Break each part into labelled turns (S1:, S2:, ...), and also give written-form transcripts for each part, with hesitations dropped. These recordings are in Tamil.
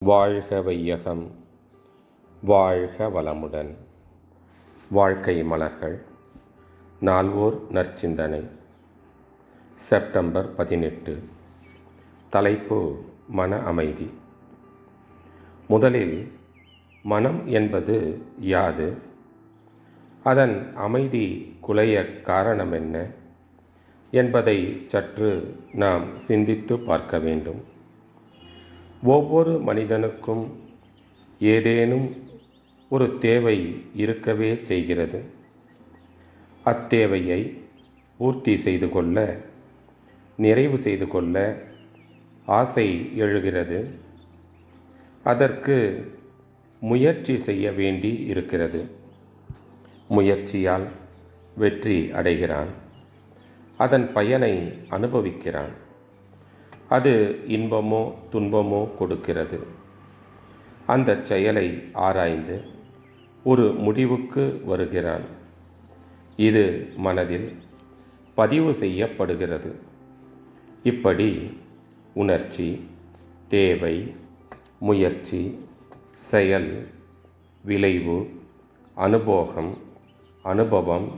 S1: வாழ்க வையகம், வாழ்க வளமுடன். வாழ்க்கை மலர்கள். நால்வோர் நற்சிந்தனை. செப்டம்பர் 18. தலைப்பு: மன அமைதி. முதலில், மனம் என்பது யாது? அதன் அமைதி குலைய காரணம் என்ன என்பதை சற்று நாம் சிந்தித்து பார்க்க வேண்டும். ஒவ்வொரு மனிதனுக்கும் ஏதேனும் ஒரு தேவை இருக்கவே செய்கிறது. அத்தேவையை பூர்த்தி செய்து கொள்ள, நிறைவு செய்து கொள்ள ஆசை எழுகிறது. அதற்கு முயற்சி செய்ய வேண்டி இருக்கிறது. முயற்சியால் வெற்றி அடைகிறான். அதன் பயனை அனுபவிக்கிறான். அது இன்பமோ துன்பமோ கொடுக்கிறது. அந்த செயலை ஆராய்ந்து ஒரு முடிவுக்கு வருகிறான். இது மனதில் பதிவு செய்யப்படுகிறது. இப்படி உணர்ச்சி, தேவை, முயற்சி, செயல், விளைவு, அனுபோகம், அனுபவம்,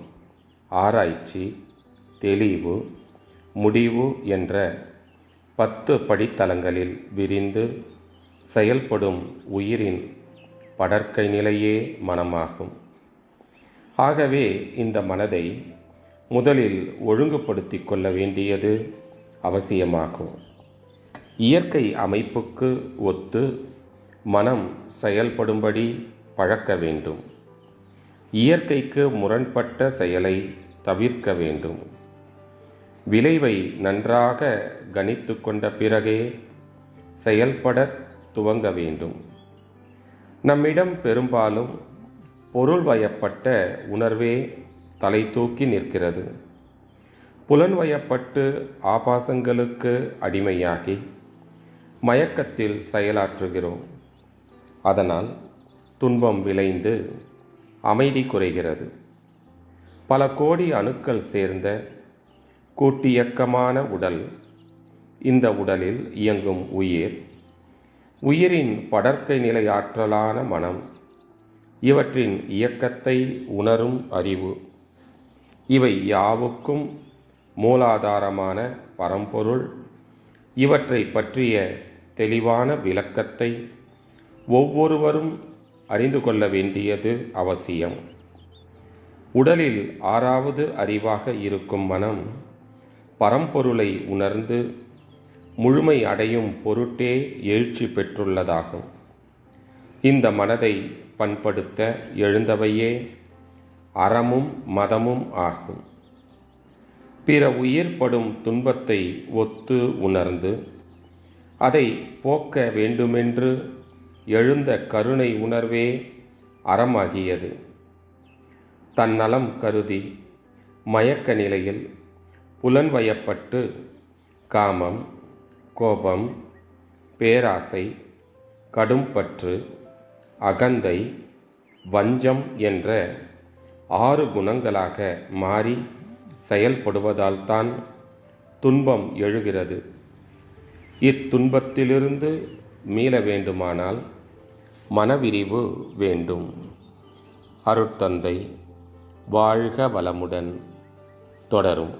S1: ஆராய்ச்சி, தெளிவு, முடிவு என்ற 10 படித்தலங்களில் விரிந்து செயல்படும் உயிரின் படர்க்கை நிலையே மனமாகும். ஆகவே இந்த மனதை முதலில் ஒழுங்குபடுத்தி கொள்ள வேண்டியது அவசியமாகும். இயற்கை அமைப்புக்கு ஒத்து மனம் செயல்படும்படி பழக்க வேண்டும். இயற்கைக்கு முரண்பட்ட செயலை தவிர்க்க வேண்டும். விளைவை நன்றாக கணித்து கொண்ட பிறகே செயல்பட துவங்க வேண்டும். நம்மிடம் பெரும்பாலும் பொருள்வயப்பட்ட உணர்வே தலை தூக்கி நிற்கிறது. புலன்வயப்பட்டு ஆபாசங்களுக்கு அடிமையாகி மயக்கத்தில் செயலாற்றுகிறோம். அதனால் துன்பம் விளைந்து அமைதி குறைகிறது. பல கோடி அணுக்கள் சேர்ந்த கூட்டியக்கமான உடல். இந்த உடலில் இயங்கும் உயிர், உயிரின் படர்க்கை நிலை ஆற்றலான மனம், இவற்றின் இயக்கத்தை உணரும் அறிவு, இவை யாவுக்கும் மூலாதாரமான பரம்பொருள். இவற்றை பற்றிய தெளிவான விளக்கத்தை ஒவ்வொருவரும் அறிந்து கொள்ள வேண்டியது அவசியம். உடலில் 6வது அறிவாக இருக்கும் மனம் பரம்பொருளை உணர்ந்து முழுமை அடையும் பொருட்டே எழுச்சி பெற்றுள்ளதாகும். இந்த மனதை பண்படுத்த எழுந்தவையே அறமும் மதமும் ஆகும். பிற உயிர் படும் துன்பத்தை ஒத்து உணர்ந்து அதை போக்க வேண்டுமென்று எழுந்த கருணை உணர்வே அறமாகியது. தன்னலம் கருதி மயக்க நிலையில் புலன்வயப்பட்டு காமம், கோபம், பேராசை, கடும்பற்று, அகந்தை, வஞ்சம் என்ற 6 குணங்களாக மாறி செயல்படுவதால்தான் துன்பம் எழுகிறது. இத்துன்பத்திலிருந்து மீள வேண்டுமானால் மனவிரிவு வேண்டும். அருட்தந்தை. வாழ்க வளமுடன். தொடரும்.